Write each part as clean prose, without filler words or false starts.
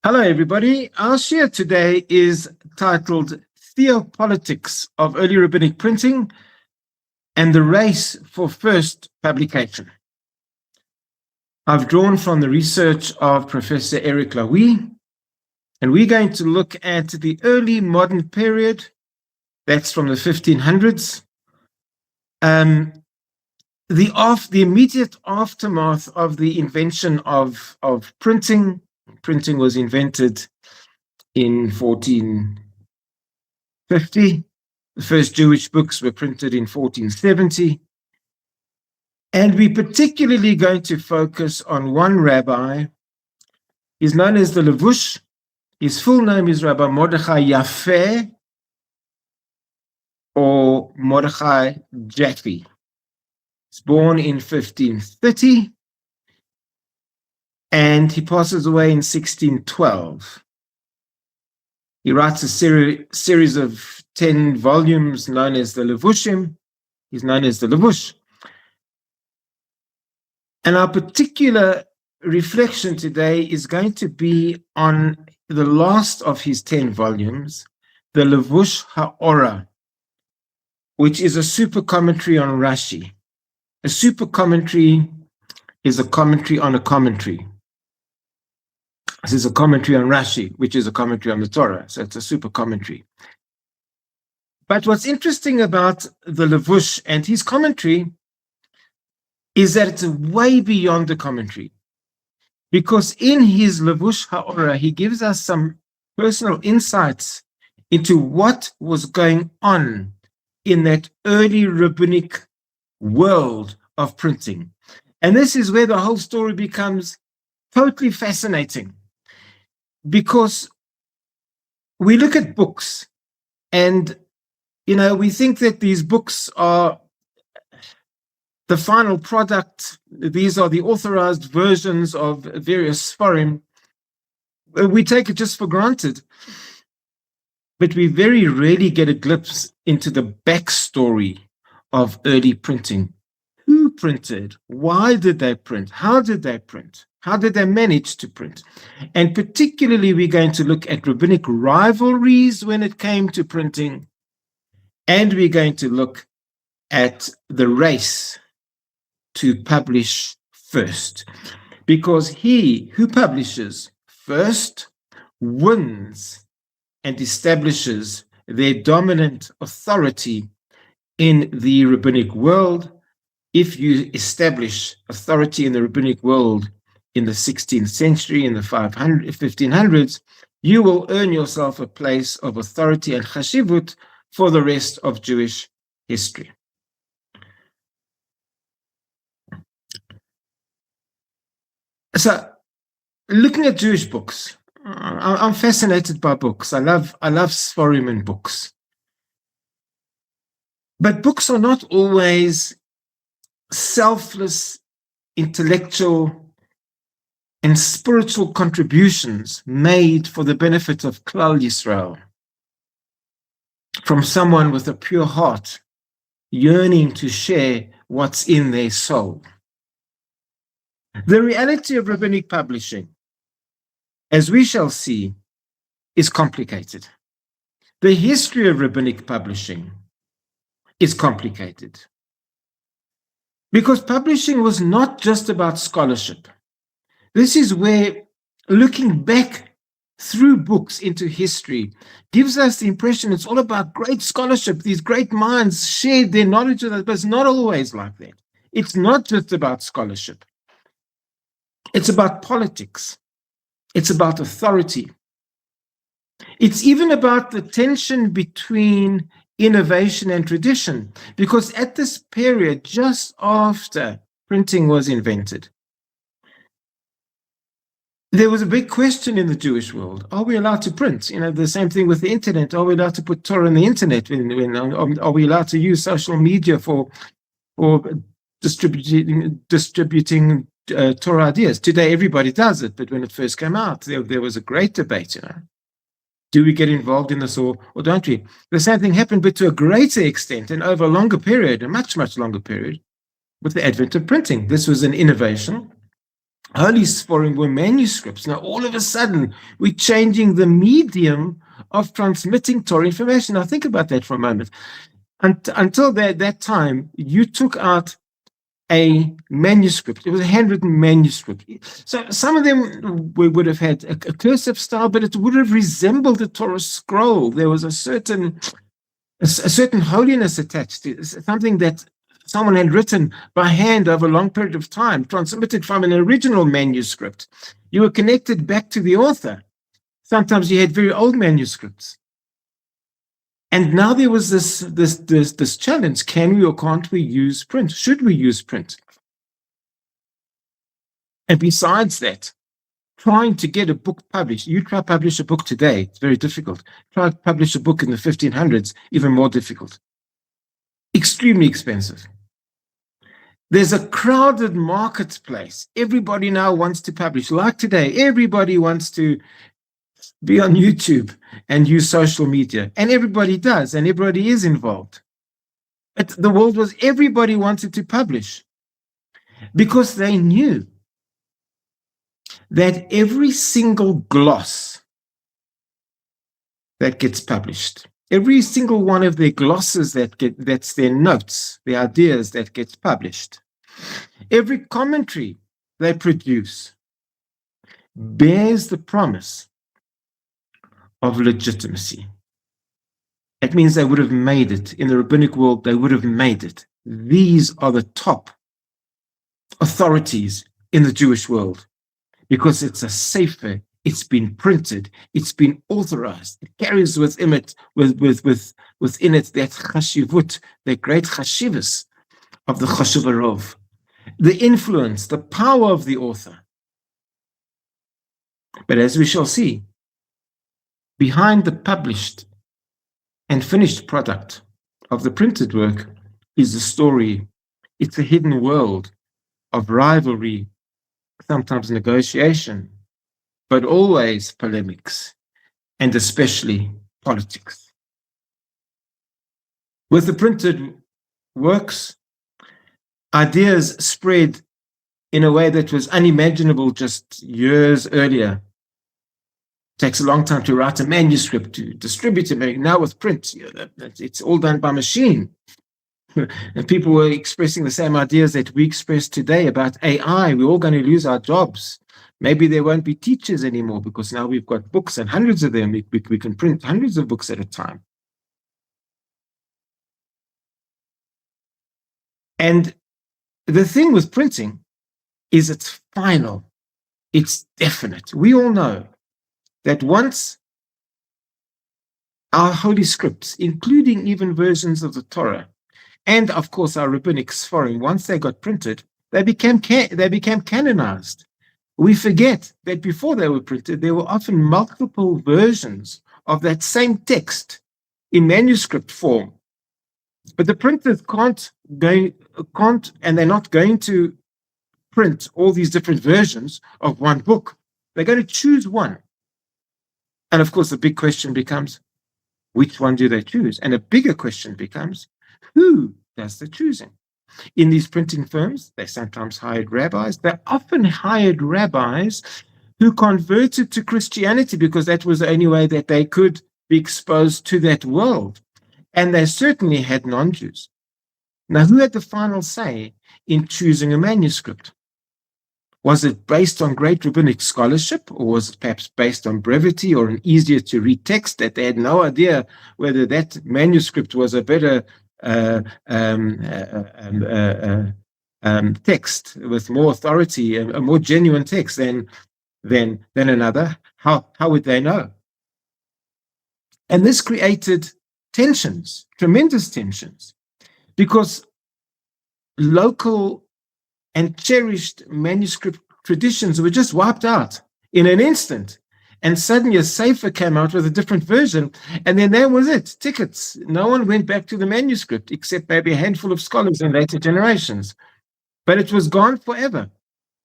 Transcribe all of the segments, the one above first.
Hello, everybody. Our share today is titled Theopolitics of Early Rabbinic Printing and the Race for First Publication. I've drawn from the research of Professor Eric Laoui, and we're going to look at the early modern period, that's from the 1500s, the immediate aftermath of the invention of printing. Printing was invented in 1450. The first Jewish books were printed in 1470. And we're particularly going to focus on one rabbi. He's known as the Levush. His full name is Rabbi Mordechai Yafeh, or Mordechai Jaffe. He's born in 1530. And he passes away in 1612. He writes a series of 10 volumes known as the Levushim. He's known as the Levush. And our particular reflection today is going to be on the last of his 10 volumes, the Levush Ha'ora, which is a super commentary on Rashi. A super commentary is a commentary on a commentary. This is a commentary on Rashi, which is a commentary on the Torah. So it's a super commentary. But what's interesting about the Levush and his commentary is that it's way beyond the commentary. Because in his Levush Ha'ora, he gives us some personal insights into what was going on in that early rabbinic world of printing. And this is where the whole story becomes totally fascinating. Because we look at books and, we think that these books are the final product. These are the authorized versions of various Sfarim. We take it just for granted. But we very rarely get a glimpse into the backstory of early printing. Who printed? Why did they print? How did they print? How did they manage to print? And particularly, we're going to look at rabbinic rivalries when it came to printing. And we're going to look at the race to publish first. Because he who publishes first wins and establishes their dominant authority in the rabbinic world. If you establish authority in the rabbinic world in the 16th century, in the 1500s, you will earn yourself a place of authority and chashivut for the rest of Jewish history. So, looking at Jewish books, I'm fascinated by books. I love Sfarim and books. But books are not always selfless, intellectual, and spiritual contributions made for the benefit of Klal Yisrael, from someone with a pure heart, yearning to share what's in their soul. The reality of rabbinic publishing, as we shall see, is complicated. The history of rabbinic publishing is complicated. Because publishing was not just about scholarship. This is where looking back through books into history gives us the impression it's all about great scholarship. These great minds shared their knowledge with us, but it's not always like that. It's not just about scholarship. It's about politics. It's about authority. It's even about the tension between innovation and tradition, because at this period, just after printing was invented, there was a big question in the Jewish world. Are we allowed to print? The same thing with the internet. Are we allowed to put Torah on the internet? Are we allowed to use social media for distributing Torah ideas? Today, everybody does it, but when it first came out, there was a great debate, Do we get involved in this or don't we? The same thing happened, but to a greater extent and over a longer period, a much, much longer period, with the advent of printing. This was an innovation. Holy Sforim were manuscripts. Now, all of a sudden, we're changing the medium of transmitting Torah information. Now, think about that for a moment. Until that time, you took out a manuscript. It was a handwritten manuscript. So some of them would have had a cursive style, but it would have resembled a Torah scroll. There was a certain holiness attached to it, something that someone had written by hand over a long period of time, transmitted from an original manuscript. You were connected back to the author. Sometimes you had very old manuscripts. And now there was this challenge: can we or can't we use print? Should we use print? And besides that, trying to get a book published, you try to publish a book today, it's very difficult. Try to publish a book in the 1500s, even more difficult. Extremely expensive. There's a crowded marketplace. Everybody now wants to publish. Like today, everybody wants to be on YouTube and use social media. And everybody does, and everybody is involved. But the world was, everybody wanted to publish because they knew that every single gloss that gets published, every single one of their glosses that's their notes, the ideas that gets published, every commentary they produce bears the promise of legitimacy. That means they would have made it. In the rabbinic world, they would have made it. These are the top authorities in the Jewish world because it's a sefer, it's been printed, it's been authorized. It carries within it that chashivut, the great chashivus of the chashuv harov, the influence, the power of the author. But as we shall see, behind the published and finished product of the printed work is a story. It's a hidden world of rivalry, sometimes negotiation, but always polemics, and especially politics. With the printed works, ideas spread in a way that was unimaginable just years earlier. It takes a long time to write a manuscript, to distribute it. Now with print, it's all done by machine. And people were expressing the same ideas that we express today about AI. We're all going to lose our jobs. Maybe there won't be teachers anymore because now we've got books and hundreds of them. We can print hundreds of books at a time. And the thing with printing is it's final. It's definite. We all know that once our holy scripts, including even versions of the Torah, and of course our rabbinic sforim, once they got printed, they became canonized. We forget that before they were printed, there were often multiple versions of that same text in manuscript form. But the printers can't, and they're not going to print all these different versions of one book. They're going to choose one. And of course, the big question becomes, which one do they choose? And a bigger question becomes, who does the choosing? In these printing firms, they sometimes hired rabbis. They often hired rabbis who converted to Christianity because that was the only way that they could be exposed to that world. And they certainly had non-Jews. Now, who had the final say in choosing a manuscript? Was it based on great rabbinic scholarship, or was it perhaps based on brevity or an easier to read text that they had no idea whether that manuscript was a better text with more authority, a more genuine text than another? How would they know? And this created tensions, tremendous tensions, because local and cherished manuscript traditions were just wiped out in an instant. And suddenly a sefer came out with a different version, and then that was it, tickets. No one went back to the manuscript, except maybe a handful of scholars in later generations. But it was gone forever.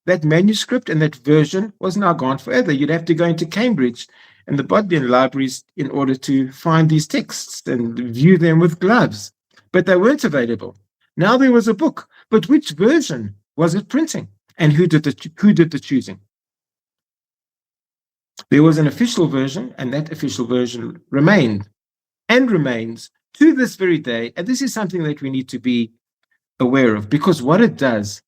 That manuscript and that version was now gone forever. You'd have to go into Cambridge and the Bodleian libraries in order to find these texts and view them with gloves. But they weren't available. Now there was a book, but which version was it printing? And who did the choosing? There was an official version, and that official version remained and remains to this very day. And this is something that we need to be aware of, because what it does,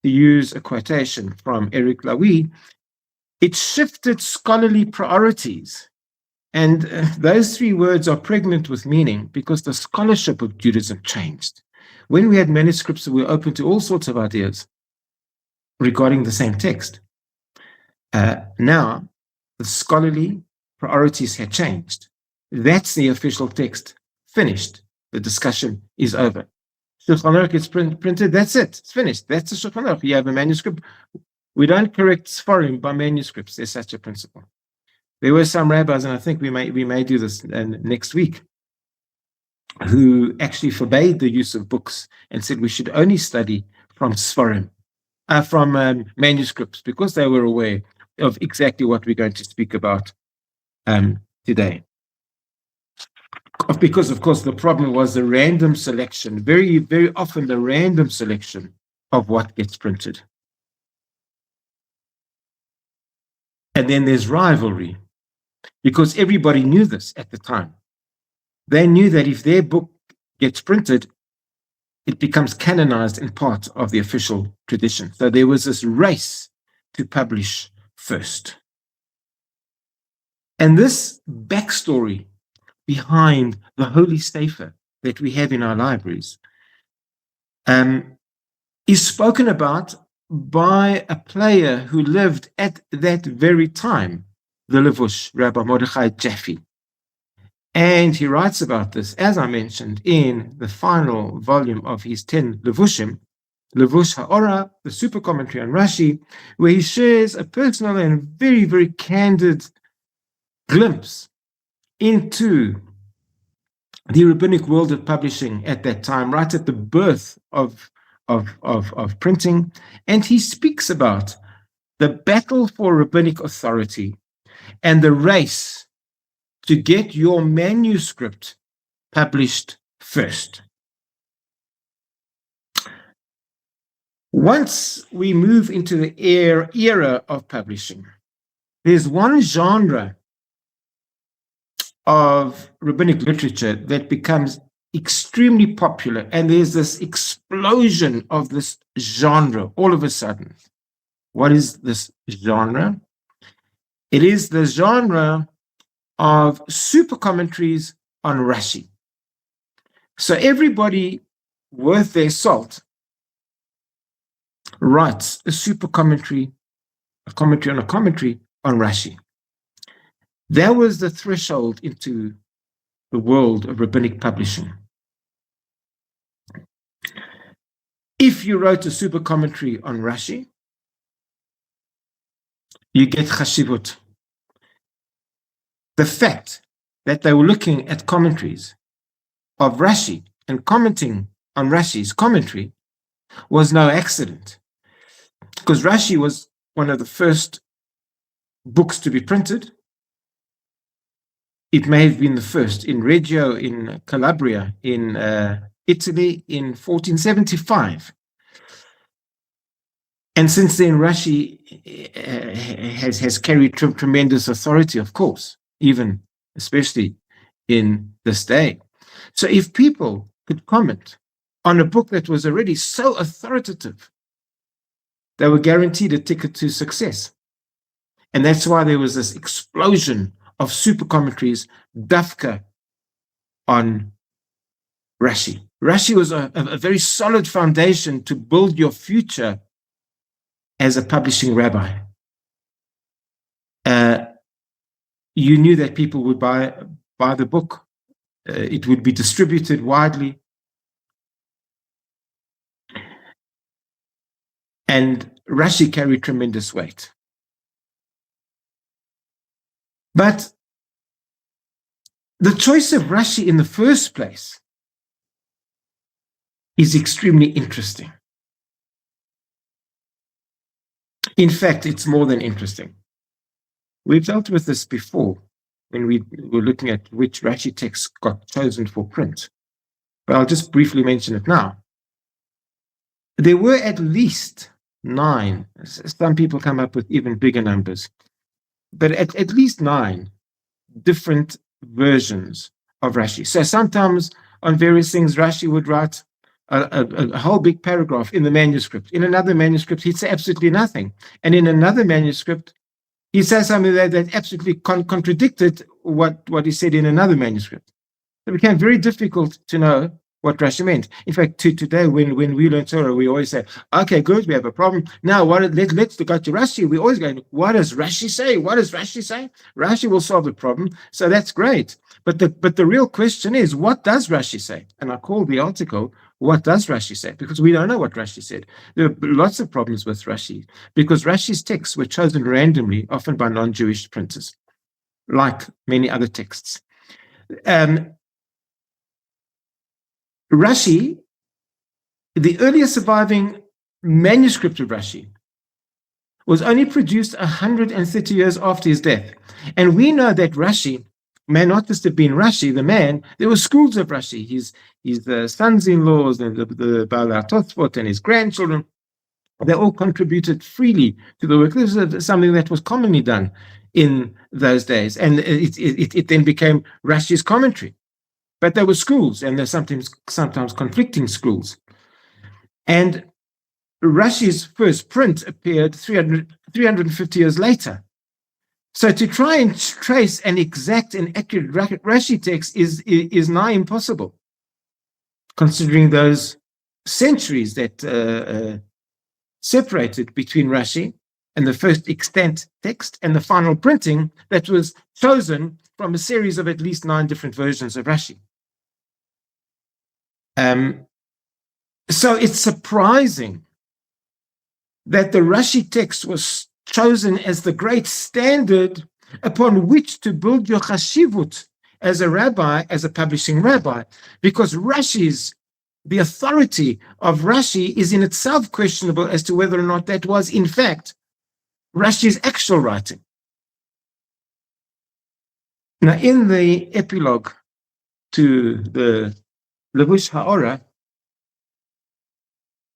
to use a quotation from Eric Lawi, it shifted scholarly priorities. And those three words are pregnant with meaning, because the scholarship of Judaism changed. When we had manuscripts, we were open to all sorts of ideas regarding the same text. Now, the scholarly priorities had changed. That's the official text finished. The discussion is over. Shulchan Aruch gets printed, that's it. It's finished. That's the Shulchan Aruch. You have a manuscript. We don't correct Sfarim by manuscripts. There's such a principle. There were some rabbis, and I think we may do this next week, who actually forbade the use of books and said we should only study from Sfarim, from manuscripts, because they were aware of exactly what we're going to speak about today. Because, of course, the problem was the random selection, very, very often the random selection of what gets printed. And then there's rivalry, because everybody knew this at the time. They knew that if their book gets printed, it becomes canonized and part of the official tradition. So there was this race to publish first. And this backstory behind the Holy Sefer that we have in our libraries is spoken about by a player who lived at that very time, the Levush, Rabbi Mordechai Jaffe. And he writes about this, as I mentioned, in the final volume of his 10 Levushim, Levush Ha'ora, the super commentary on Rashi, where he shares a personal and very, very candid glimpse into the rabbinic world of publishing at that time, right at the birth of printing. And he speaks about the battle for rabbinic authority and the race to get your manuscript published first. Once we move into the era of publishing, there's one genre of rabbinic literature that becomes extremely popular, and there's this explosion of this genre all of a sudden. What is this genre? It is the genre of super commentaries on Rashi. So everybody worth their salt writes a super commentary, a commentary on a commentary on Rashi. That was the threshold into the world of rabbinic publishing. If you wrote a super commentary on Rashi, you get chashivut. The fact that they were looking at commentaries of Rashi and commenting on Rashi's commentary was no accident, because Rashi was one of the first books to be printed. It may have been the first in Reggio, in Calabria, in Italy in 1475. And since then, Rashi has carried tremendous authority, of course, even especially in this day. So if people could comment on a book that was already so authoritative, they were guaranteed a ticket to success. And that's why there was this explosion of super commentaries, dafka, on Rashi. Rashi was a very solid foundation to build your future as a publishing rabbi. You knew that people would buy the book. It would be distributed widely. And Rashi carried tremendous weight. But the choice of Rashi in the first place is extremely interesting. In fact, it's more than interesting. We've dealt with this before when we were looking at which Rashi texts got chosen for print. But I'll just briefly mention it now. There were at least 9. Some people come up with even bigger numbers, but at least 9 different versions of Rashi. So sometimes on various things, Rashi would write a whole big paragraph in the manuscript. In another manuscript, he'd say absolutely nothing. And in another manuscript, he says something that absolutely contradicted what he said in another manuscript. It became very difficult to know what Rashi meant. In fact, today, when we learn Torah, we always say, okay, good, we have a problem. Now, let's go to Rashi. We always go, what does Rashi say? What does Rashi say? Rashi will solve the problem. So that's great. But the real question is, what does Rashi say? And I call the article, what does Rashi say? Because we don't know what Rashi said. There are lots of problems with Rashi, because Rashi's texts were chosen randomly, often by non-Jewish printers, like many other texts. Rashi, the earliest surviving manuscript of Rashi, was only produced 130 years after his death. And we know that Rashi may not just have been Rashi, the man. There were schools of Rashi. His sons-in-laws, and the Baal HaTosfot, and his grandchildren, they all contributed freely to the work. This is something that was commonly done in those days. And it then became Rashi's commentary. But there were schools, and there's sometimes conflicting schools. And Rashi's first print appeared 350 years later. So to try and trace an exact and accurate Rashi text is nigh impossible, considering those centuries that separated between Rashi and the first extant text and the final printing that was chosen from a series of at least 9 different versions of Rashi. So it's surprising that the Rashi text was chosen as the great standard upon which to build your chashivut as a rabbi, as a publishing rabbi, because the authority of Rashi is in itself questionable as to whether or not that was, in fact, Rashi's actual writing. Now, in the epilogue to the Levush Ha'ora,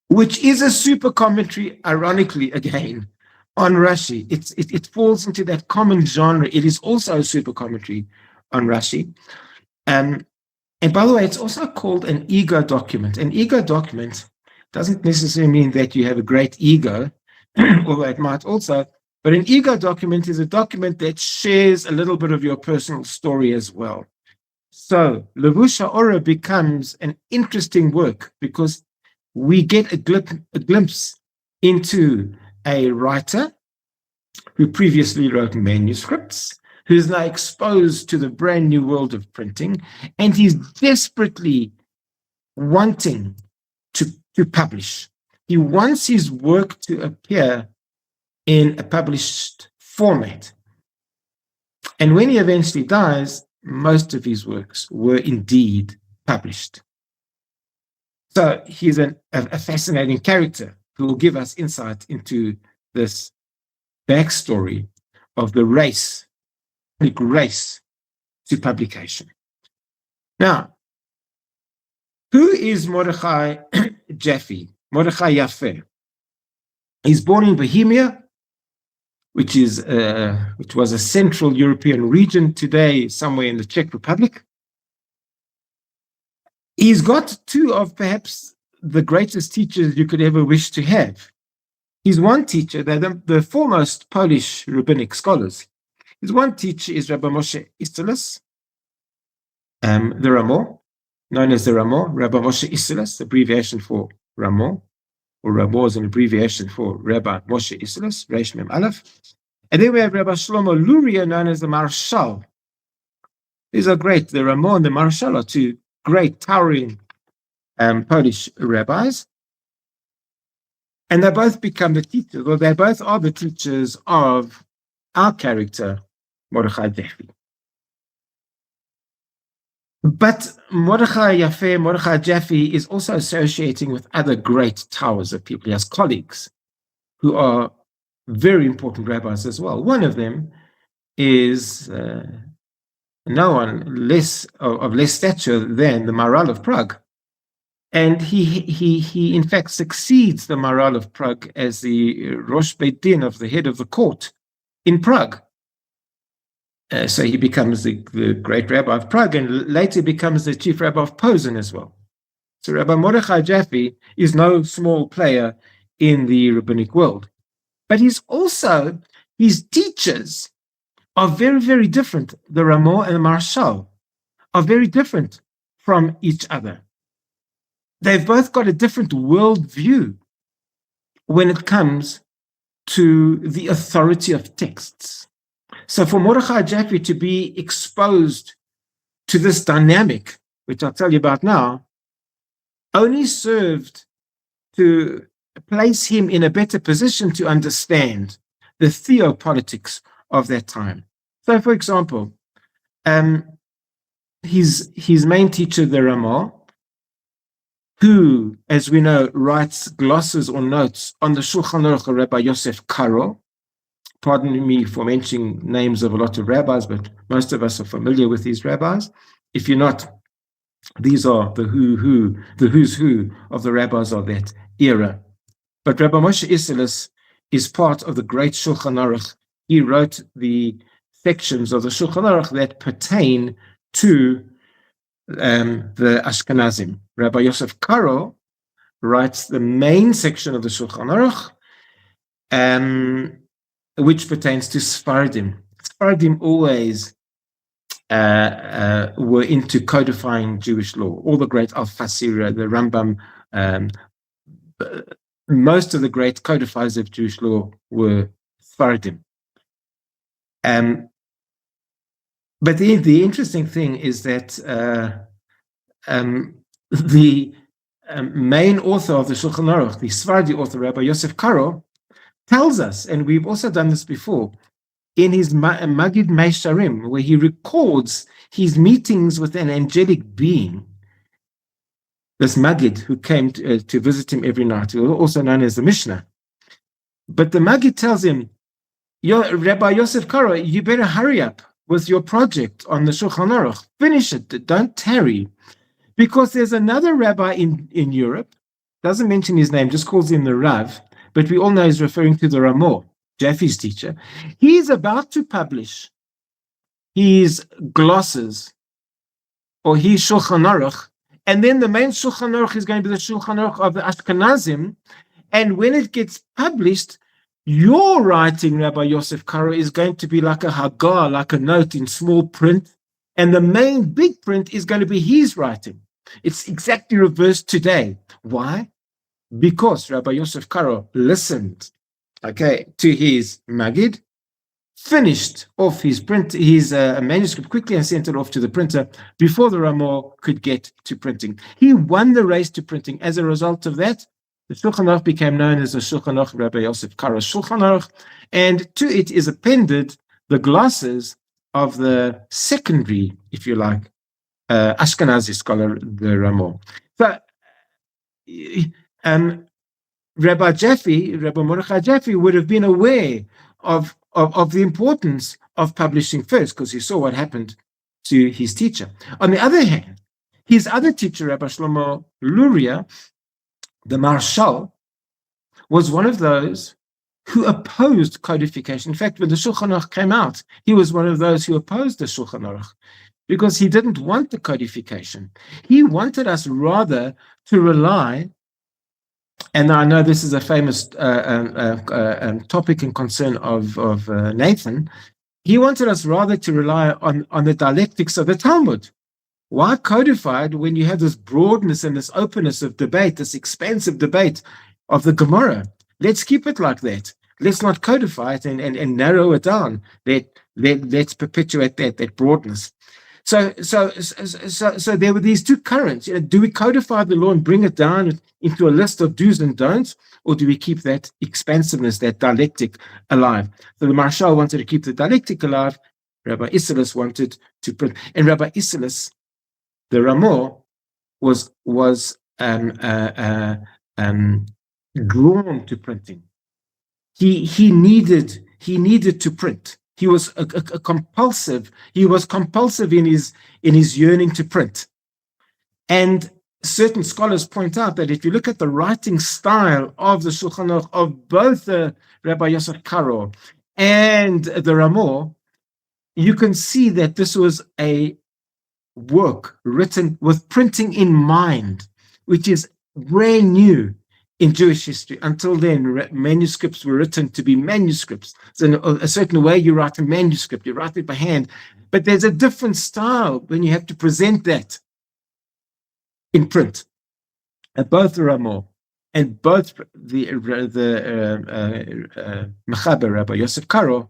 which is a super commentary, ironically, again, on Rashi. It falls into that common genre. It is also a super commentary on Rashi. And by the way, it's also called an ego document. An ego document doesn't necessarily mean that you have a great ego, although it might also, but an ego document is a document that shares a little bit of your personal story as well. So Levush Ha'ora becomes an interesting work because we get a glimpse into a writer who previously wrote manuscripts, who's now exposed to the brand new world of printing, and he's desperately wanting to publish. He wants his work to appear in a published format. And when he eventually dies, most of his works were indeed published. So he's a fascinating character who will give us insight into this backstory of the race to publication. Now, who is Mordechai Jaffe? Mordechai Yaffe. He's born in Bohemia, which was a Central European region, today somewhere in the Czech Republic. He's got 2 of perhaps the greatest teachers you could ever wish to have. He's one teacher, they're the foremost Polish rabbinic scholars. His one teacher is Rabbi Moshe Isserles, the Ramo, known as the Ramo, Rabbi Moshe Isserles, abbreviation for Ramo, or Ramo is an abbreviation for Rabbi Moshe Isserles, Reish Mem Aleph. And then we have Rabbi Shlomo Luria, known as the Marshal. These are great. The Ramo and the Marshal are 2 great, towering Polish rabbis. And they both become the teachers, or they both are the teachers of our character, Mordechai Jaffe. But Mordechai Jaffe is also associating with other great towers of people. He has colleagues who are very important rabbis as well. One of them is no one of less stature than the Maharal of Prague. And he in fact succeeds the Maharal of Prague as the Rosh Beit Din, of the head of the court in Prague. So he becomes the great rabbi of Prague, and later becomes the chief rabbi of Posen as well. So Rabbi Mordechai Jaffe is no small player in the rabbinic world. But his teachers are very, very different. The Ramah and the Marshal are very different from each other. They've both got a different worldview when it comes to the authority of texts. So for Mordechai Jaffe to be exposed to this dynamic, which I'll tell you about now, only served to place him in a better position to understand the theopolitics of that time. So, for example, his main teacher, the Ramah, who, as we know, writes glosses or notes on the Shulchan Aruch, Rabbi Yosef Karo. Pardon me for mentioning names of a lot of rabbis, but most of us are familiar with these rabbis. If you're not, these are the who's who of the rabbis of that era. But Rabbi Moshe Isserles is part of the great Shulchan Aruch. He wrote the sections of the Shulchan Aruch that pertain to the Ashkenazim. Rabbi Yosef Karo writes the main section of the Shulchan Aruch, which pertains to Sephardim. Sephardim always were into codifying Jewish law. All the great Al-Fasira, the Rambam, most of the great codifiers of Jewish law were Sephardim. But the interesting thing is that the main author of the Shulchan Aruch, the Sephardi author, Rabbi Yosef Karo, tells us, and we've also done this before, in his Magid Meisharim, where he records his meetings with an angelic being, this Magid who came to visit him every night, also known as the Mishnah. But the Magid tells him, Rabbi Yosef Karo, you better hurry up with your project on the Shulchan Aruch. Finish it, don't tarry. Because there's another rabbi in Europe, doesn't mention his name, just calls him the Rav, but we all know he's referring to the Ramah, Jaffe's teacher. He's about to publish his glosses or his Shulchan Aruch, and then the main Shulchan Aruch is going to be the Shulchan Aruch of the Ashkenazim, and when it gets published, your writing, Rabbi Yosef Karo, is going to be like a hagar, like a note in small print, and the main big print is going to be his writing. It's exactly reversed today. Why? Because Rabbi Yosef Karo listened, to his Magid, finished off his manuscript quickly and sent it off to the printer before the Ramah could get to printing. He won the race to printing. As a result of that, the Shulchan Aruch became known as the Shulchan Aruch Rabbi Yosef Karo Shulchan Aruch, and to it is appended the glosses of the secondary, if you like, Ashkenazi scholar, the Ramah. So, Rabbi Mordechai Jaffe would have been aware of the importance of publishing first, because he saw what happened to his teacher. On the other hand, his other teacher, Rabbi Shlomo Luria, the Marshal, was one of those who opposed codification. In fact, when the Shulchan Aruch came out, he was one of those who opposed the Shulchan Aruch because he didn't want the codification. He wanted us rather to rely, and I know this is a famous topic and concern of Nathan, he wanted us rather to rely on the dialectics of the Talmud. Why codified when you have this broadness and this openness of debate, this expansive debate of the Gemara? Let's keep it like that. Let's not codify it and narrow it down. Let's perpetuate that broadness. So there were these two currents. Do we codify the law and bring it down into a list of do's and don'ts, or do we keep that expansiveness, that dialectic alive? So the Marshal wanted to keep the dialectic alive. Rabbi Isserles wanted to print, and Rabbi Isserles, the Ramah, was drawn to printing. He needed to print. He was compulsive. He was compulsive in his yearning to print. And certain scholars point out that if you look at the writing style of the Shulchan Aruch of both the Rabbi Yosef Karo and the Ramah, you can see that this was a work written with printing in mind, which is brand new in Jewish history. Until then, manuscripts were written to be manuscripts. So in a certain way, you write a manuscript, you write it by hand, but there's a different style when you have to present that in print. Both the Ramah and both the Mechaber, Rabbi Yosef Karo,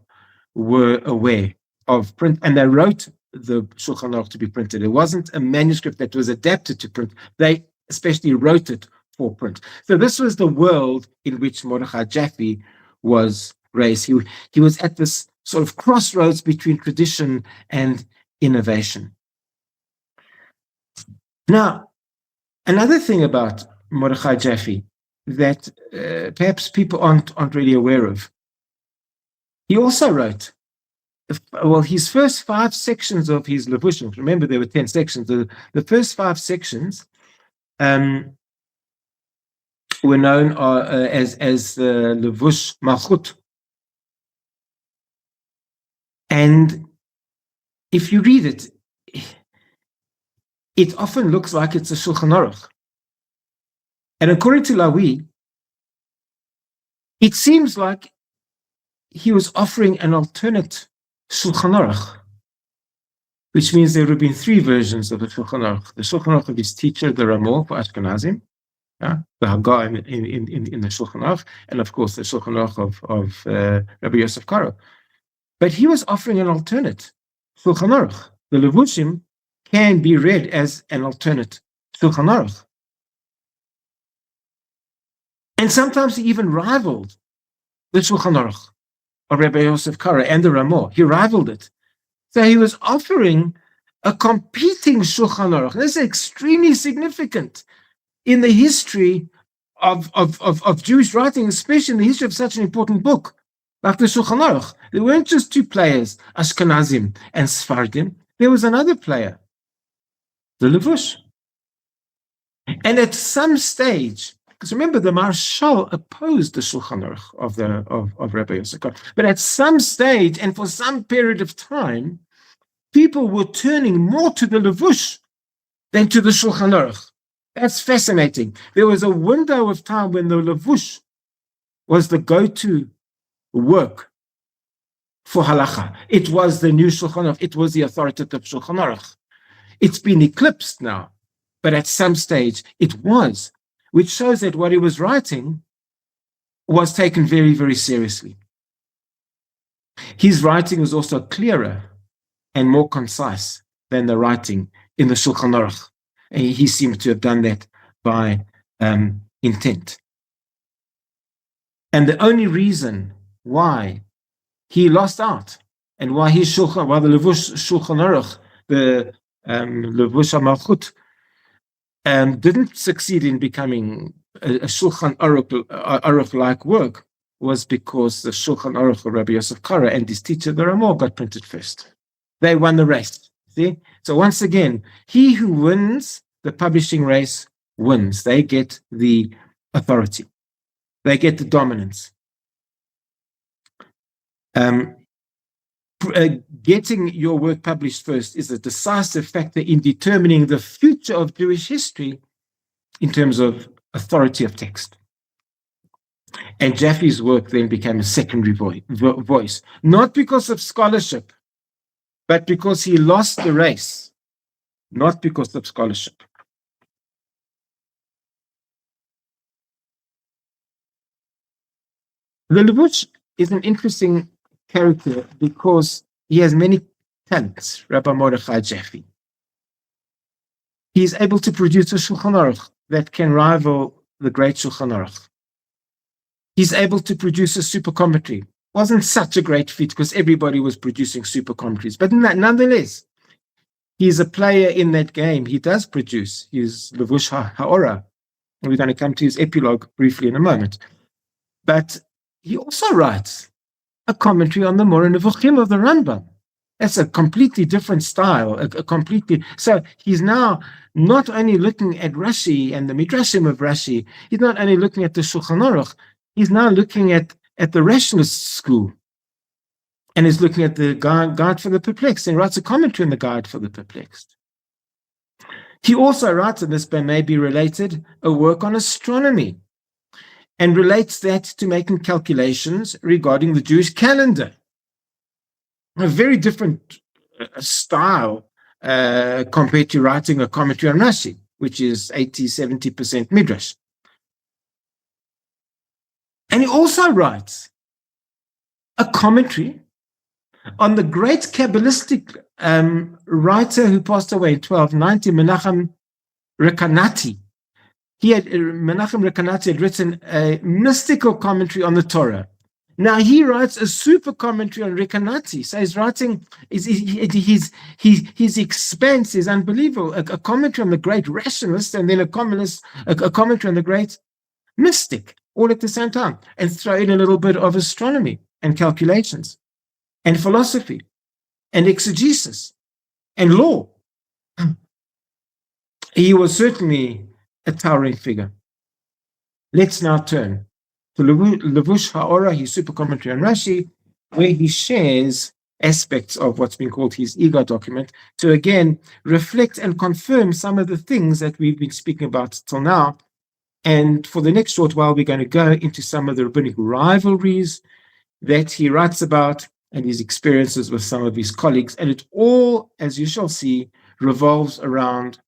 were aware of print, and they wrote the Shulchan Aruch to be printed. It wasn't a manuscript that was adapted to print. They especially wrote it for print. So this was the world in which Mordechai Jaffe was raised. He was at this sort of crossroads between tradition and innovation. Now, another thing about Mordechai Jaffe that perhaps people aren't really aware of, he also wrote, well, his first 5 sections of his Levushim, remember there were 10 sections, the first 5 sections were known as Levush Malchut. And if you read it, it often looks like it's a Shulchan Aruch. And according to Lawi, it seems like he was offering an alternate Shulchan Aruch, which means there would have been 3 versions of the Shulchan Aruch. The Shulchan Aruch of his teacher, the Ramah for Ashkenazim, the Haggah in the Shulchan Aruch, and of course the Shulchan Aruch of Rabbi Yosef Karo. But he was offering an alternate Shulchan Aruch. The Levushim can be read as an alternate Shulchan Aruch. And sometimes he even rivaled the Shulchan Aruch of Rabbi Yosef Karo and the Ramah. He rivaled it. So he was offering a competing Shulchan Aruch. This is extremely significant in the history of Jewish writing, especially in the history of such an important book like the Shulchan Aruch. There weren't just 2 players, Ashkenazim and Sfardim. There was another player, the Levush. And at some stage, because remember, the Marshal opposed the Shulchan Aruch of Rabbi Yosef Karo. But at some stage, and for some period of time, people were turning more to the Levush than to the Shulchan Aruch. That's fascinating. There was a window of time when the Levush was the go-to work for halacha. It was the new Shulchan Aruch. It was the authoritative Shulchan Aruch. It's been eclipsed now, but at some stage it was, which shows that what he was writing was taken very, very seriously. His writing was also clearer and more concise than the writing in the Shulchan Aruch. And he seemed to have done that by intent. And the only reason why he lost out and why the Levush Shulchan Aruch, the Levush HaMalchut, didn't succeed in becoming a Shulchan Aruch-like work was because the Shulchan Aruch of Rabbi Yosef Karo and his teacher, the Ramah, got printed first. They won the race. See? So once again, he who wins the publishing race wins. They get the authority. They get the dominance. Getting your work published first is a decisive factor in determining the future of Jewish history in terms of authority of text. And Jaffe's work then became a secondary voice, not because of scholarship, but because he lost the race, not because of scholarship. The Levush is an interesting character because he has many talents, Rabbi Mordechai Jaffe. He is able to produce a Shulchan Aruch that can rival the great Shulchan Aruch. He's able to produce a super commentary. Wasn't such a great feat because everybody was producing super commentaries, but nonetheless, he's a player in that game. He does produce his Levush Ha'ora. And we're going to come to his epilogue briefly in a moment. But he also writes a commentary on the Moreh Nevuchim of the Rambam. That's a completely different style, so he's now not only looking at Rashi and the Midrashim of Rashi, he's not only looking at the Shulchan Aruch, he's now looking at the rationalist school. And he's looking at the Guide for the Perplexed and writes a commentary on the Guide for the Perplexed. He also writes, and this may be related, a work on astronomy, and relates that to making calculations regarding the Jewish calendar. A very different style compared to writing a commentary on Rashi, which is 80-70% Midrash. And he also writes a commentary on the great Kabbalistic writer who passed away in 1290, Menachem Rekanati. Menachem Rekanati had written a mystical commentary on the Torah. Now he writes a super commentary on Rekanati. So he's writing, his expense is unbelievable. A commentary on the great rationalist and then a commentary on the great mystic, all at the same time, and throw in a little bit of astronomy and calculations and philosophy and exegesis and law. He was certainly a towering figure. Let's now turn to Levush Ha'ora, his super commentary on Rashi, where he shares aspects of what's been called his ego document to again reflect and confirm some of the things that we've been speaking about till now. And for the next short while, we're going to go into some of the rabbinic rivalries that he writes about and his experiences with some of his colleagues. And it all, as you shall see, revolves around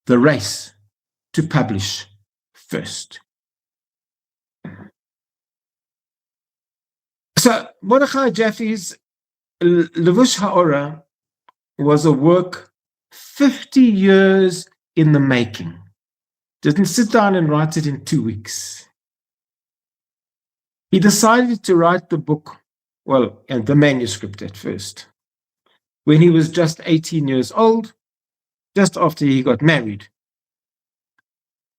the race to publish first. So Mordechai Jaffe's Levush Ha'ora was a work 50 years in the making. Didn't sit down and write it in 2 weeks. He decided to write the book, and the manuscript at first, when he was just 18 years old, just after he got married.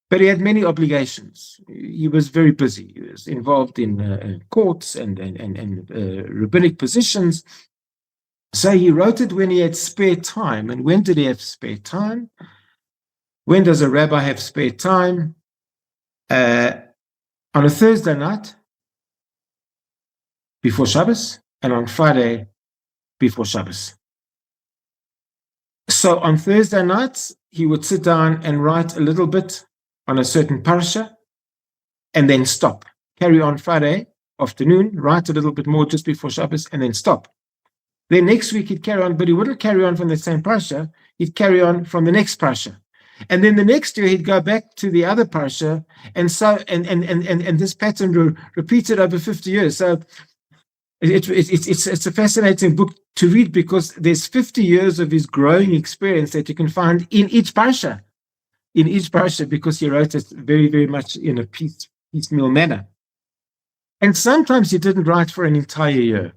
But he had many obligations. He was very busy. He was involved in courts and rabbinic positions. So he wrote it when he had spare time. And when did he have spare time? When does a rabbi have spare time? On a Thursday night before Shabbos, and on Friday before Shabbos. So on Thursday nights, he would sit down and write a little bit on a certain parasha, and then stop. Carry on Friday afternoon, write a little bit more just before Shabbos, and then stop. Then next week he'd carry on, but he wouldn't carry on from the same parasha. He'd carry on from the next parasha. And then the next year he'd go back to the other parasha, and so and this pattern repeated over 50 years. So it's a fascinating book to read because there's 50 years of his growing experience that you can find in each parasha. Because he wrote it very, very much in a piecemeal manner. And sometimes he didn't write for an entire year.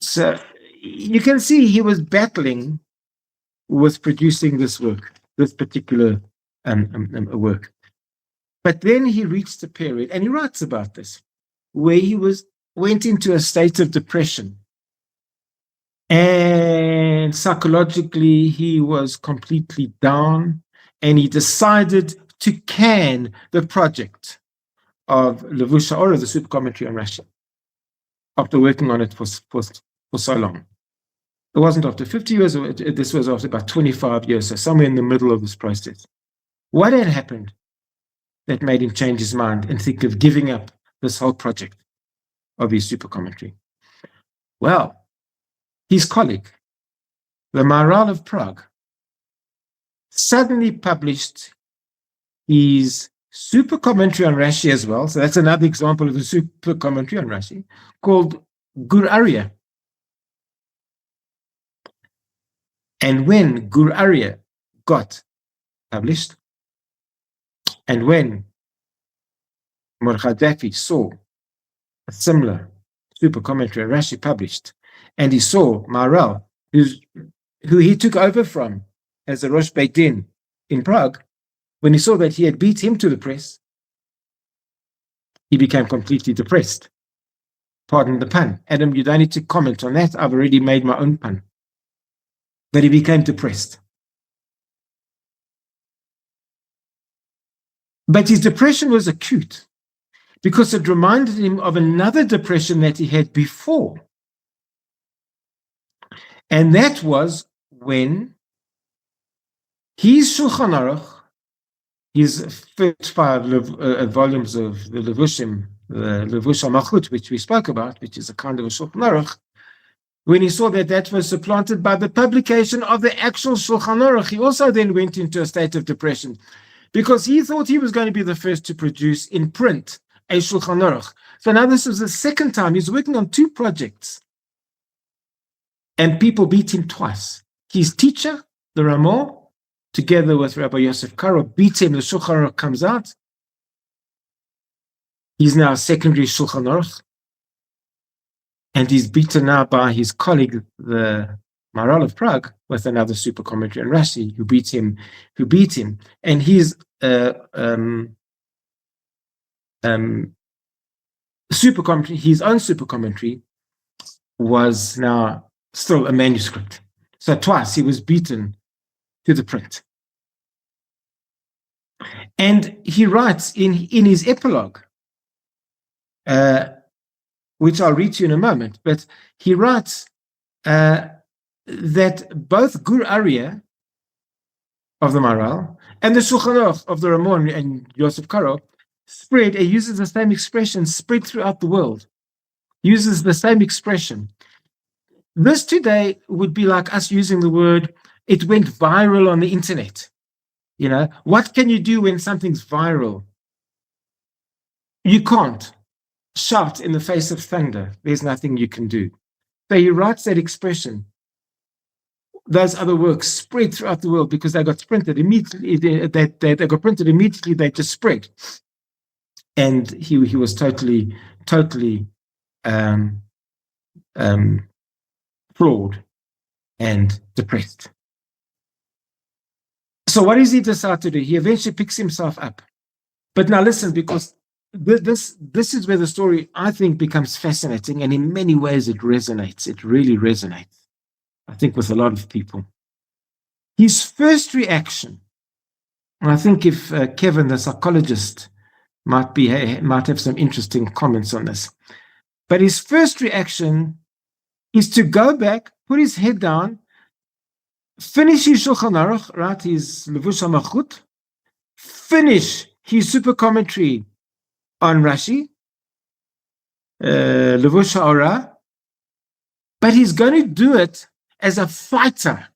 So you can see he was battling with producing this work, this particular work. But then he reached a period, and he writes about this, where he went into a state of depression. And psychologically, he was completely down. And he decided to can the project of Levush Ha'ora, the super commentary on Rashi, after working on it for so long. It wasn't after 50 years, this was after about 25 years, so somewhere in the middle of this process. What had happened that made him change his mind and think of giving up this whole project of his super commentary? Well, his colleague, the Maharal of Prague, suddenly published his super commentary on Rashi as well. So that's another example of a super commentary on Rashi called Gur Aryeh. And when Gur Aryeh got published, and when Mordechai Jaffe saw a similar super commentary on Rashi published, and he saw Maharal, who he took over from as a Rosh Beit Din in Prague, when he saw that he had beat him to the press, he became completely depressed. Pardon the pun. Adam, you don't need to comment on that. I've already made my own pun. But he became depressed. But his depression was acute because it reminded him of another depression that he had before. And that was when his Shulchan Aruch, his first 5 volumes of the Levushim, the Levush HaMalchut, which we spoke about, which is a kind of a Shulchan Aruch, when he saw that that was supplanted by the publication of the actual Shulchan Aruch, he also then went into a state of depression because he thought he was going to be the first to produce in print a Shulchan Aruch. So now this was the second time. He's working on 2 projects. And people beat him twice. His teacher, the Ramah, together with Rabbi Yosef Karo, beat him. The Shulchan Aruch comes out. He's now a secondary Shulchan Aruch. And he's beaten now by his colleague, the Maharal of Prague, with another super commentary on Rashi, who beat him. And his super commentary, his own super commentary, was now still a manuscript. So twice he was beaten to the print. And he writes in his epilogue, which I'll read to you in a moment, but he writes that both Gur Aryeh of the Maharal and the Shulchan Aruch of the Ramon and Yosef Karo spread, he uses the same expression, spread throughout the world, uses the same expression. This today would be like us using the word, it went viral on the internet. You know, what can you do when something's viral? You can't shout in the face of thunder. There's nothing you can do. So he writes that expression. Those other works spread throughout the world because they got printed immediately. They got printed immediately. They just spread. And he was totally flawed and depressed. So what does he decide to do? He eventually picks himself up. But now listen, because this is where the story, I think, becomes fascinating, and in many ways it resonates. It really resonates, I think, with a lot of people. His first reaction, and I think if Kevin, the psychologist, might have some interesting comments on this, but his first reaction is to go back, put his head down, finish his Shulchan Aruch, right, his Levush HaMalchut, finish his super commentary on Rashi, Levush HaOrah, but he's going to do it as a fighter.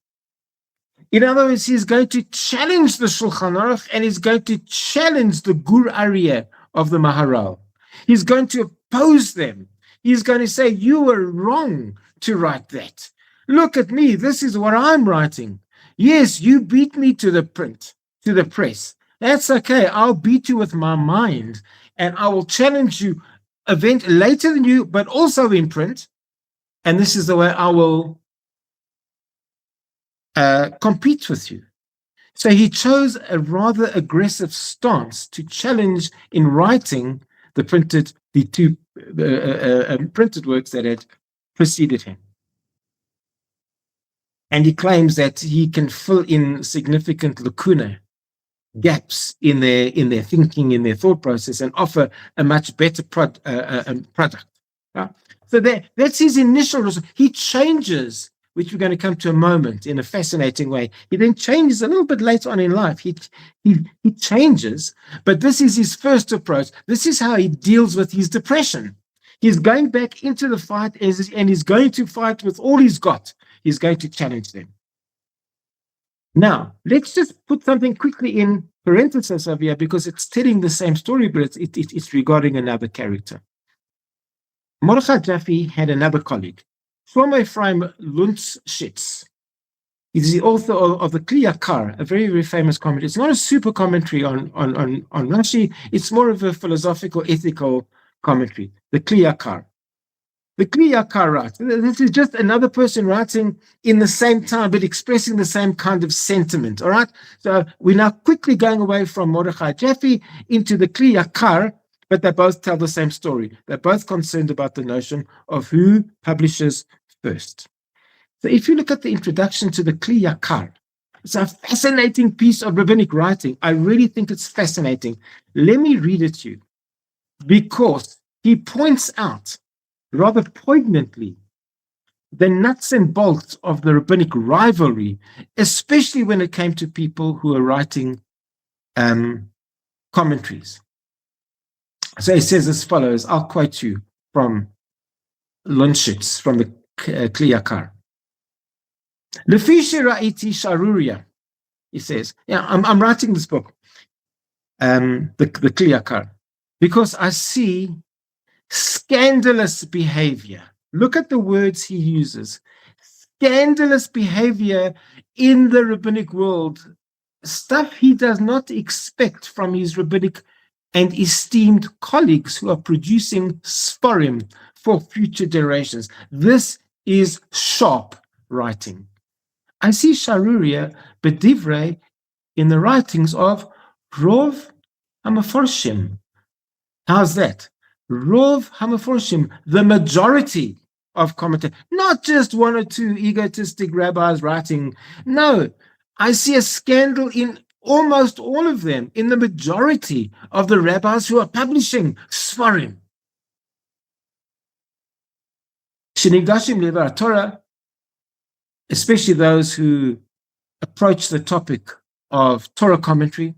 In other words, he's going to challenge the Shulchan Aruch and he's going to challenge the Gur Aryeh of the Maharal. He's going to oppose them. He's going to say, you were wrong to write that. Look at me. This is what I'm writing. Yes, you beat me to the press. That's okay. I'll beat you with my mind and I will challenge you later than you, but also in print. And this is the way I will compete with you. So he chose a rather aggressive stance to challenge in writing the two printed works that had preceded him. And he claims that he can fill in significant lacuna, gaps in their thinking, in their thought process, and offer a much better product. So that's his initial result. He changes, which we're going to come to a moment in a fascinating way. He then changes a little bit later on in life. He changes, but this is his first approach. This is how he deals with his depression. He's going back into the fight and he's going to fight with all he's got. He's going to challenge them. Now, let's just put something quickly in parenthesis over here because it's telling the same story, but it's regarding another character. Mordechai Jaffe had another colleague, Shlomo Ephraim Luntzschitz. He's the author of the Kli Yakar, a very, very famous commentary. It's not a super commentary on Rashi. It's more of a philosophical, ethical commentary, the Kli Yakar. The Kli Yakar writes, this is just another person writing in the same time, but expressing the same kind of sentiment, all right? So we're now quickly going away from Mordechai Jaffe into the Kli Yakar, but they both tell the same story. They're both concerned about the notion of who publishes first. So if you look at the introduction to the Kli Yakar, it's a fascinating piece of rabbinic writing. I really think it's fascinating. Let me read it to you, because he points out rather poignantly the nuts and bolts of the rabbinic rivalry, especially when it came to people who are writing commentaries. So he says as follows, I'll quote you from Lunshitz, from the Kli Yakar. Lefi sheraiti sharuria, he says, yeah, I'm writing this book, the Kli Yakar, because I see scandalous behavior. Look at the words he uses. Scandalous behavior in the rabbinic world, stuff he does not expect from his rabbinic and esteemed colleagues who are producing sporim for future generations. This is sharp writing. I see sharuria bedivrei in the writings of Rov Hamaforshim. How's that? Rov Hamaforshim, the majority of commentators, not just one or two egotistic rabbis writing. No, I see a scandal in almost all of them, in the majority of the rabbis who are publishing Sfarim. Shenigdashim levar Torah, especially those who approach the topic of Torah commentary,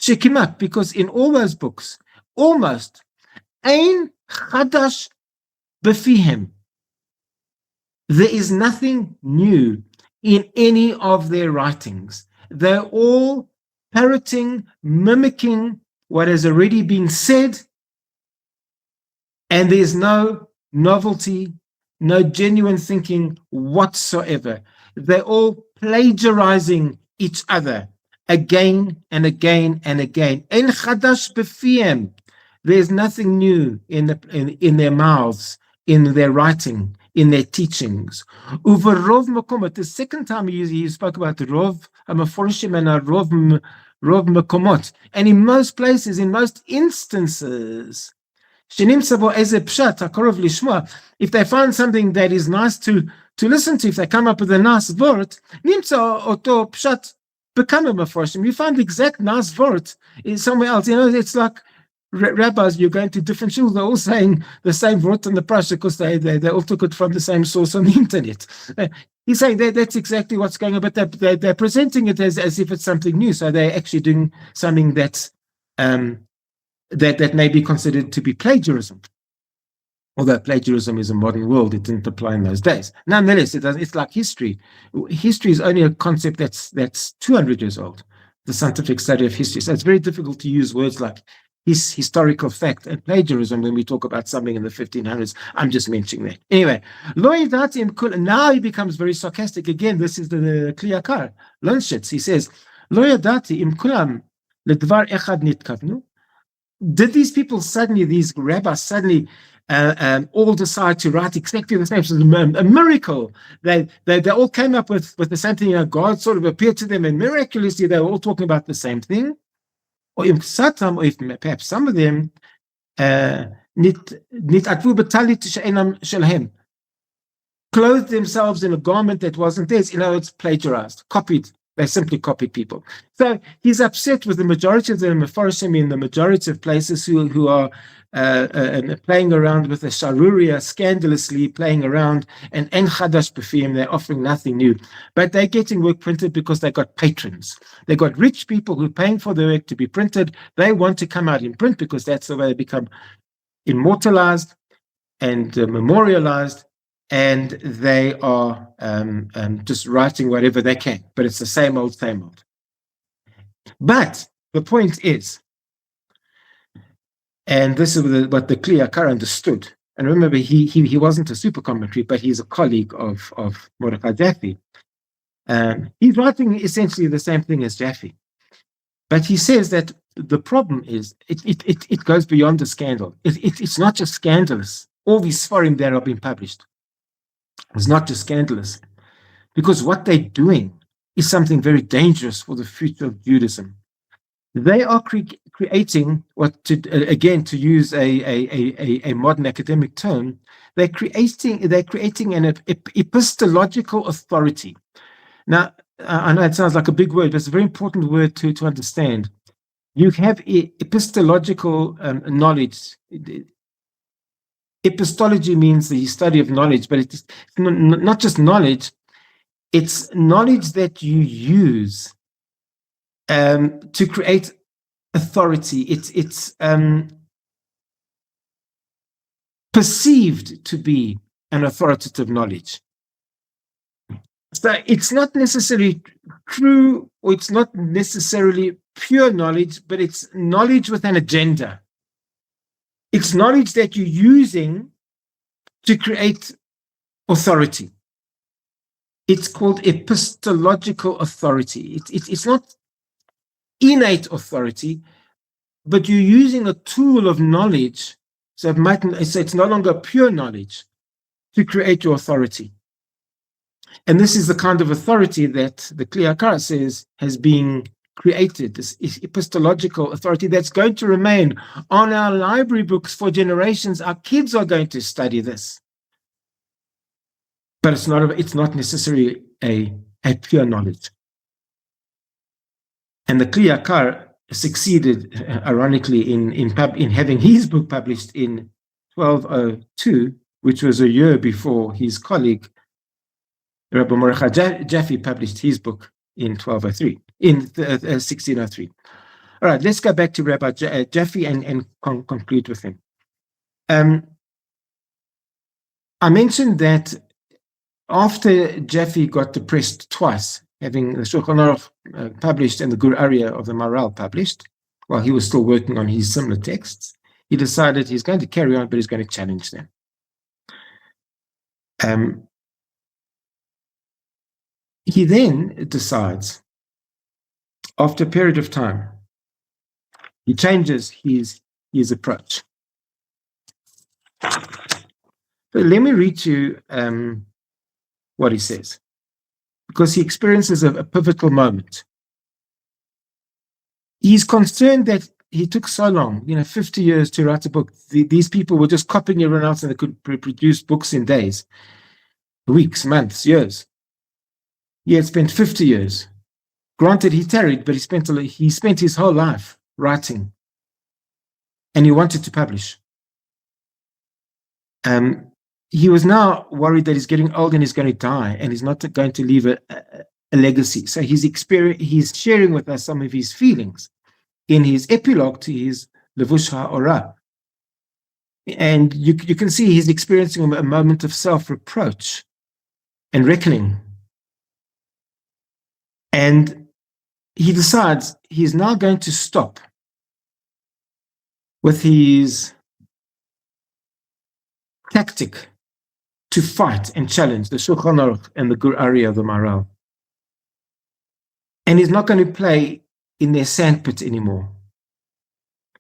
shekimat, because in all those books, almost ein chadash befihem, there is nothing new in any of their writings. They're all parroting, mimicking what has already been said, and there's no novelty, no genuine thinking whatsoever. They're all plagiarizing each other again and again and again. En chadash b'fiem. There's nothing new in their mouths, in their writing, in their teachings. Uva rov makomot. The second time he spoke about rov hamaforshim and rov makomot. And in most places, in most instances, if they find something that is nice to listen to, if they come up with a nice word, you find the exact nice word somewhere else. You know, it's like rabbis, you're going to different shuls, they're all saying the same word in the prasha because they all took it from the same source on the internet. He's saying that's exactly what's going on, but they're presenting it as if it's something new. So they're actually doing something that's that may be considered to be plagiarism. Although plagiarism is a modern world, it didn't apply in those days. Nonetheless, it's like history. History is only a concept that's 200 years old, the scientific study of history. So it's very difficult to use words like historical fact and plagiarism when we talk about something in the 1500s. I'm just mentioning that. Anyway, now he becomes very sarcastic. Again, this is the Kli Yakar, Lunshitz. He says, Lo yadati im kulam ledvar echad nitkavnu. Did these people suddenly, these rabbis suddenly all decide to write exactly the same? So a miracle. They all came up with the same thing. You know, God sort of appeared to them, and miraculously they were all talking about the same thing. Or if perhaps some of them clothed themselves in a garment that wasn't theirs. You know, it's plagiarized, copied. They simply copied people. So he's upset with the majority of the Mefarshim in the majority of places who are playing around with the sharuria, scandalously playing around, and en chadash b'fim, they're offering nothing new. But they're getting work printed because they got patrons. They got rich people who are paying for the work to be printed. They want to come out in print because that's the way they become immortalized and memorialized. And they are just writing whatever they can, but it's the same old, same old. But the point is, and this is what the Kli Yakar understood. And remember, he wasn't a super commentary, but he's a colleague of Mordechai Jaffe. He's writing essentially the same thing as Jaffe, but he says that the problem is it goes beyond the scandal. It's not just scandalous. All these Sfarim that are being published. It's not just scandalous, because what they're doing is something very dangerous for the future of Judaism. They are creating what, again, to use a modern academic term, they're creating an epistological authority. Now, I know it sounds like a big word, but it's a very important word to understand. You have epistological knowledge. Epistology means the study of knowledge, but it's not just knowledge, it's knowledge that you use to create authority. It's perceived to be an authoritative knowledge. So it's not necessarily true, or it's not necessarily pure knowledge, but it's knowledge with an agenda. It's knowledge that you're using to create authority. It's called epistological authority. It's not innate authority, but you're using a tool of knowledge, so it's no longer pure knowledge, to create your authority. And this is the kind of authority that the Kli Yakar says has been created, this epistological authority that's going to remain on our library books for generations. Our kids are going to study this. But it's not necessarily a pure knowledge. And the Kli Yakar succeeded, ironically, in having his book published in 1202, which was a year before his colleague Rabbi Mordechai Jaffe published his book in 1203, in 1603. All right, let's go back to Rabbi Jaffe and conclude with him. I mentioned that after Jaffe got depressed twice, having the Shulchan Aruch published and the Gur Aryeh of the Maharal published, while he was still working on his similar texts, he decided he's going to carry on, but he's going to challenge them. He then decides, after a period of time, he changes his approach. So let me read you what he says, because he experiences a pivotal moment. He's concerned that he took so long, 50 years to write a book. These people were just copying everyone else, and they could produce books in days, weeks, months, years. He had spent 50 years. Granted, he tarried, but he spent his whole life writing, and he wanted to publish. He was now worried that he's getting old and he's going to die, and he's not going to leave a legacy. So he's sharing with us some of his feelings in his epilogue to his Levush HaOrah. And you can see he's experiencing a moment of self-reproach and reckoning. And he decides he's now going to stop with his tactic to fight and challenge the Shulchan Aruch and the Gur Aryeh of the Maharal. And he's not going to play in their sandpit anymore.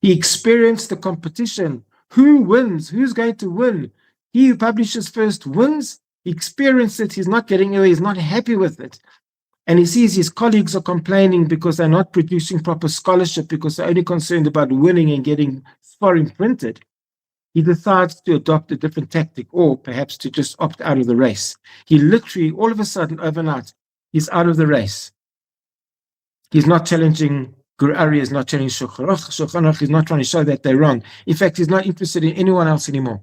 He experienced the competition. Who wins? Who's going to win? He who publishes first wins. He experienced it. He's not getting away. He's not happy with it. And he sees his colleagues are complaining because they're not producing proper scholarship, because they're only concerned about winning and getting foreign printed. He decides to adopt a different tactic, or perhaps to just opt out of the race. He literally, all of a sudden, overnight, he's out of the race. He's not challenging Gur Aryeh, is not challenging Shulchan Aruch. Shulchan Aruch is not trying to show that they're wrong. In fact, he's not interested in anyone else anymore.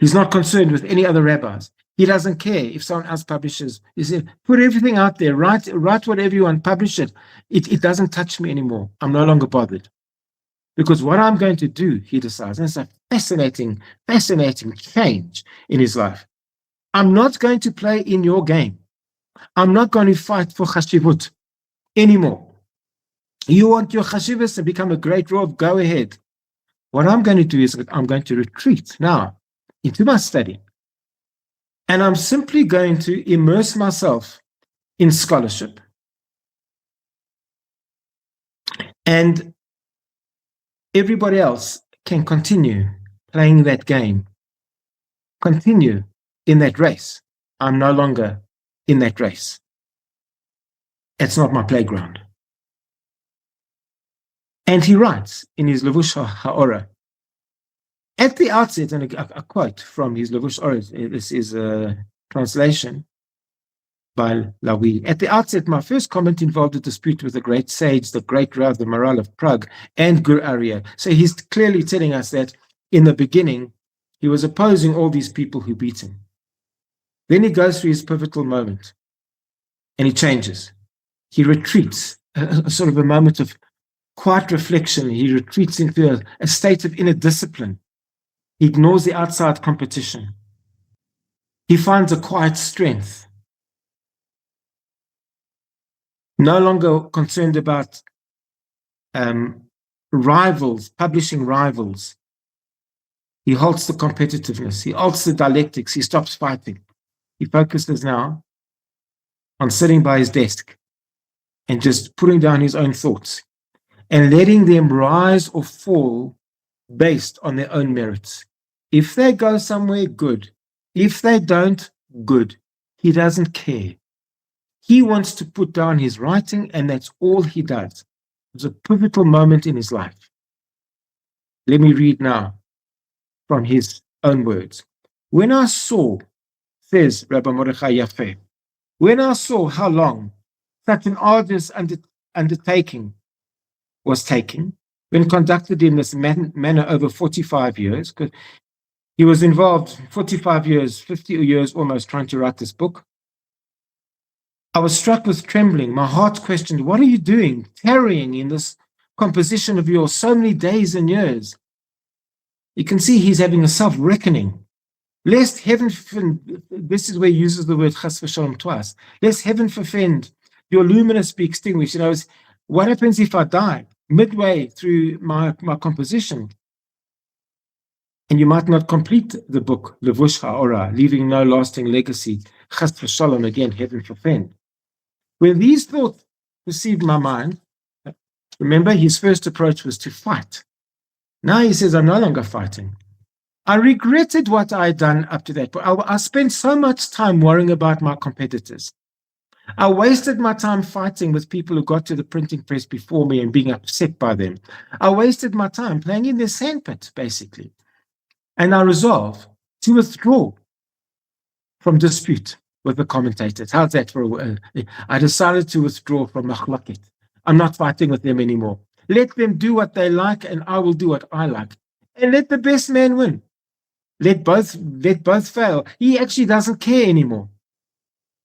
He's not concerned with any other rabbis. He doesn't care if someone else publishes. He said, put everything out there, write whatever you want, publish it. It doesn't touch me anymore. I'm no longer bothered. Because what I'm going to do, he decides, and it's a fascinating change in his life. I'm not going to play in your game. I'm not going to fight for chashivut anymore. You want your chashivus to become a great rov, go ahead. What I'm going to do is I'm going to retreat now into my study. And I'm simply going to immerse myself in scholarship. And everybody else can continue playing that game, continue in that race. I'm no longer in that race. It's not my playground. And he writes in his Levush Ha'ora, at the outset, and a quote from his Levush Ha'ora, this is a translation by Lawi. At the outset, my first comment involved a dispute with the great sage, the great Rav, the Maral of Prague, and Gur Arya. So he's clearly telling us that in the beginning, he was opposing all these people who beat him. Then he goes through his pivotal moment, and he changes. He retreats, a sort of a moment of quiet reflection. He retreats into a state of inner discipline. He ignores the outside competition. He finds a quiet strength, no longer concerned about rivals, publishing rivals. He halts the competitiveness. He halts the dialectics. He stops fighting. He focuses now on sitting by his desk and just putting down his own thoughts and letting them rise or fall based on their own merits. If they go somewhere, good. If they don't, good. He doesn't care. He wants to put down his writing, and that's all he does. It's a pivotal moment in his life. Let me read now from his own words. When I saw, says Rabbi Mordechai Yafeh, when I saw how long such an arduous undertaking was taking, when conducted in this manner over 45 years, because he was involved 45 years, 50 years almost trying to write this book, I was struck with trembling. My heart questioned, what are you doing, tarrying in this composition of yours so many days and years? You can see he's having a self-reckoning. Lest heaven, this is where he uses the word chas v'shalom twice. Lest heaven forfend, your luminous be extinguished. You know, what happens if I die midway through my composition? And you might not complete the book, Levush Ha'ora, leaving no lasting legacy. Chas v'shalom, again, heaven forfend. When these thoughts perceived my mind, remember his first approach was to fight. Now he says, I'm no longer fighting. I regretted what I had done up to that point. I spent so much time worrying about my competitors. I wasted my time fighting with people who got to the printing press before me and being upset by them. I wasted my time playing in their sandpit, basically. And I resolved to withdraw from dispute with the commentators. How's that for I decided to withdraw from Machlaket. I'm not fighting with them anymore. Let them do what they like, and I will do what I like. And let the best man win. Let both fail. He actually doesn't care anymore.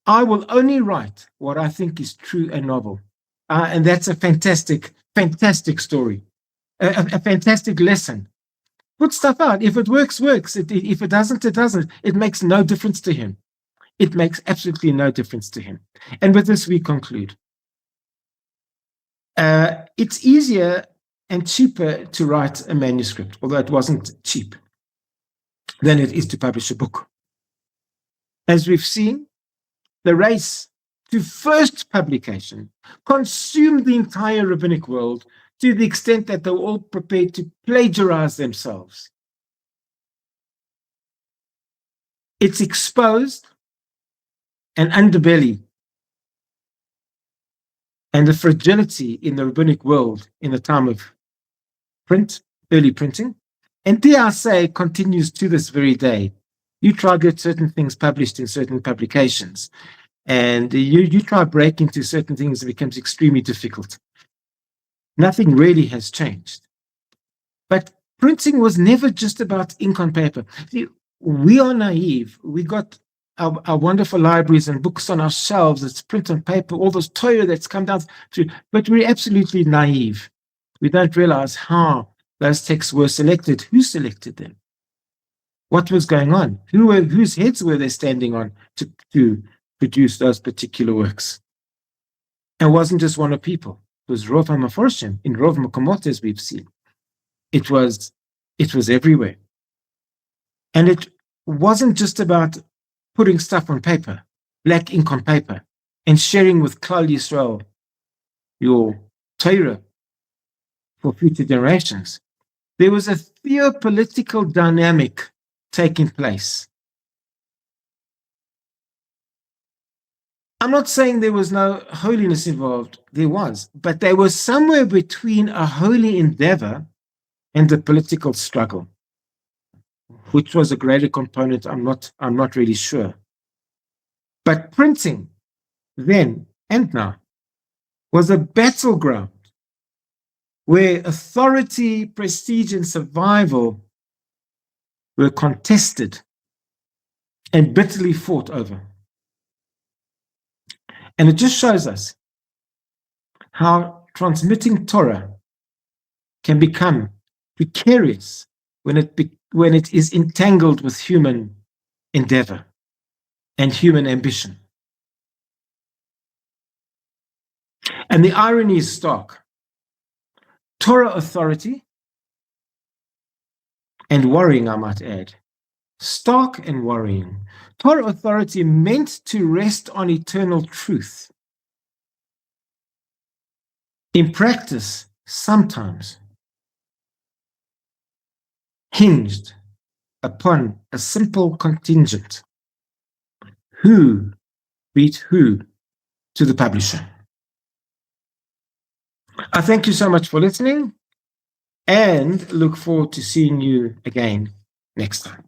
I will only write what I think is true and novel. And that's a fantastic, fantastic story. A fantastic lesson. Put stuff out. If it works, works. If it doesn't, it doesn't. It makes no difference to him. It makes absolutely no difference to him. And with this, we conclude. It's easier and cheaper to write a manuscript, although it wasn't cheap, than it is to publish a book. As we've seen, the race to first publication consumed the entire rabbinic world to the extent that they were all prepared to plagiarize themselves. It's exposed an underbelly and the fragility in the rabbinic world in the time of print, early printing, and dare I say continues to this very day. You try to get certain things published in certain publications, and you try break into certain things, it becomes extremely difficult. Nothing really has changed. But printing was never just about ink on paper. See, we are naive. We got our wonderful libraries and books on our shelves. It's print on paper, all those Torah that's come down through. But we're absolutely naive. We don't realize how those texts were selected. Who selected them? What was going on? Whose heads were they standing on to produce those particular works? And it wasn't just one of people. It was Rov HaMaforshim in Rov Makomot, as we've seen. It was everywhere. And it wasn't just about putting stuff on paper, black ink on paper, and sharing with Klal Yisrael your Torah for future generations. There was a theopolitical dynamic taking place. I'm not saying there was no holiness involved. There was, but they were somewhere between a holy endeavor and a political struggle. Which was a greater component, I'm not really sure. But printing then and now was a battleground where authority, prestige, and survival were contested and bitterly fought over. And it just shows us how transmitting Torah can become precarious when it is entangled with human endeavor and human ambition. And the irony is stark. Torah authority and worrying, I might add, stark and worrying. Torah authority meant to rest on eternal truth. In practice, sometimes hinged upon a simple contingent. Who beat who to the publisher? I thank you so much for listening and look forward to seeing you again next time.